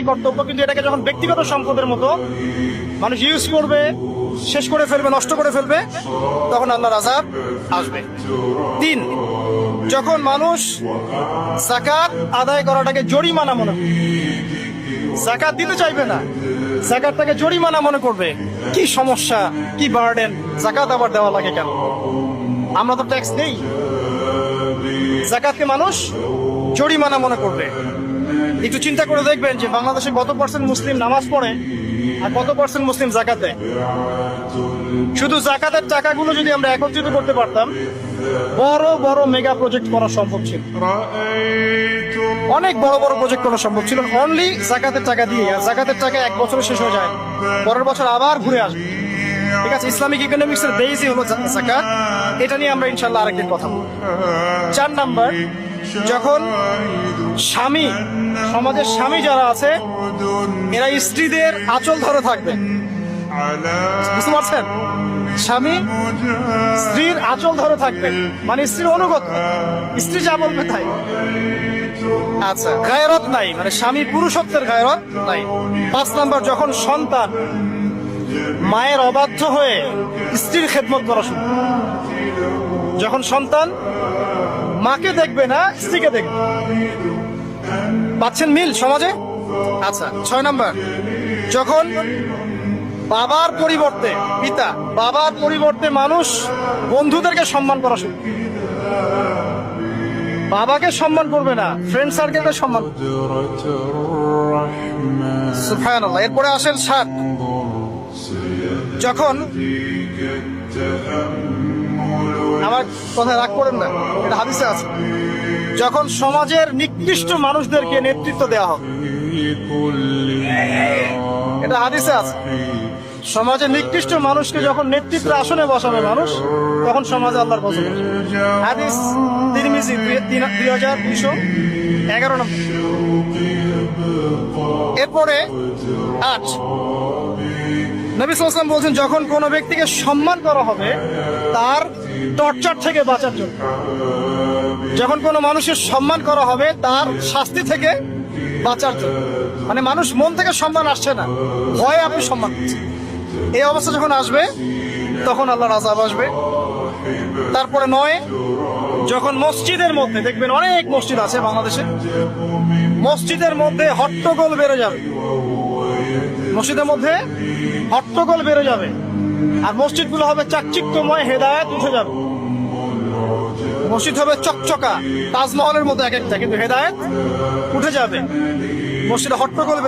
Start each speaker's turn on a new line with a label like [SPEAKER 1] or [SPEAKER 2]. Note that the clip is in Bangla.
[SPEAKER 1] কর্তব্য, কিন্তু এটাকে যখন ব্যক্তিগত সম্পদের মতো মানুষ ইউজ করবে, শেষ করে ফেলবে, নষ্ট করে ফেলবে, তখন আল্লাহর আযাব আসবে। 3, যখন মানুষ যাকাত আদায় করাটাকে জরিমানা মনে করবে, যাকাত দিতে চাইবে না, যাকাতটাকে জরিমানা মনে করবে, কি সমস্যা, কি বার্ডেন, যাকাত আবার দেওয়া লাগে কেন, আমরা তো ট্যাক্স নেই। যাকাতকে মানুষ জরিমানা মনে করবে। একটু চিন্তা করে দেখবেন যে বাংলাদেশে কত পার্সেন্ট মুসলিম নামাজ পড়ে আর কত পার্সেন্ট মুসলিম যাকাত দেয়। শুধু যাকাতের টাকাগুলো যদি আমরা একত্রিত করতে পারতাম, বড় বড় মেগা প্রজেক্ট করা সম্ভব ছিল, অনেক বড় বড় প্রজেক্ট করা সম্ভব ছিল, অনলি যাকাতের টাকা দিয়ে। আর যাকাতের টাকা এক বছরে শেষ হয়ে যায়, পরের বছর আবার ঘুরে আসবে। ঠিক আছে, ইসলামিক ইকোনমিক্স এর বেসই হলো যাকাত। এটা নিয়ে আমরা ইনশাআল্লাহ আরেকদিন কথা বলবো। 4 নাম্বার, যখন স্বামী, সমাজের স্বামী যারা আছে, এরা স্ত্রীদের আঁচল ধরে থাকবে। বুঝতে পারছেন? স্বামী স্ত্রীর আঁচল ধরে থাকবে, মানে স্ত্রীর অনুগত, স্ত্রী যা বলবে তাই। আচ্ছা, গায়রত নাই, মানে স্বামী পুরুষত্বের গায়রত নাই। 5 নাম্বার, যখন সন্তান মায়ের অবাধ্য হয়ে স্ত্রীর খেদমত করা শুরু, যখন সন্তান মাকে দেখবে না, স্ত্রীকে দেখবে। পাচ্ছেন মিল সমাজে? আচ্ছা, 6 নাম্বার, যখন বাবার পরিবর্তে, পিতা বাবার পরিবর্তে মানুষ বন্ধুদেরকে সম্মান করা শুরু, বাবাকে সম্মান করবে না, ফ্রেন্ড সার্কেলকে সম্মান। সুবহানাল্লাহ। এরপরে আসেন 7, যখন, আমার কথা রাগ করেন না, এটা হাদিসে আছে, যখন সমাজের নিকৃষ্ট মানুষদেরকে নেতৃত্ব দেওয়া হবে, এটা হাদিসে আছে। সমাজের নিকৃষ্ট মানুষকে যখন নেতৃত্বের আসনে বসাবে মানুষ, তখন সমাজে আল্লাহর পছন্দ। হাদিস তিরমিজি 2211 নম্বর। এরপরে 8, নবী সাল্লাল্লাহু আলাইহি ওয়াসাল্লাম বলছেন, যখন কোনো ব্যক্তিকে সম্মান করা হবে তার টর্চার থেকে বাঁচার জন্য, যখন কোনো মানুষের সম্মান করা হবে তার শাস্তি থেকে বাঁচার জন্য, মানে মানুষ মন থেকে সম্মান আসছে না, ভয়ে আপনি সম্মান করছেন, এই অবস্থা যখন আসবে তখন আল্লাহর আযাব আসবে। তারপরে 9, যখন মসজিদের মধ্যে, দেখবেন অনেক মসজিদ আছে বাংলাদেশে, মসজিদের মধ্যে হট্টগোল বেড়ে যাবে, মসজিদের মধ্যে হট্টগোল বেড়ে যাবে, আর মসজিদগুলো হবে চাকচিক্যময়, হেদায়েত উঠে যাবে। মসজিদ হবে চকচকা, তাজমহলের মতো এক একটা, কিন্তু হেদায়েত উঠে যাবে। মসজিদে হট্টগোল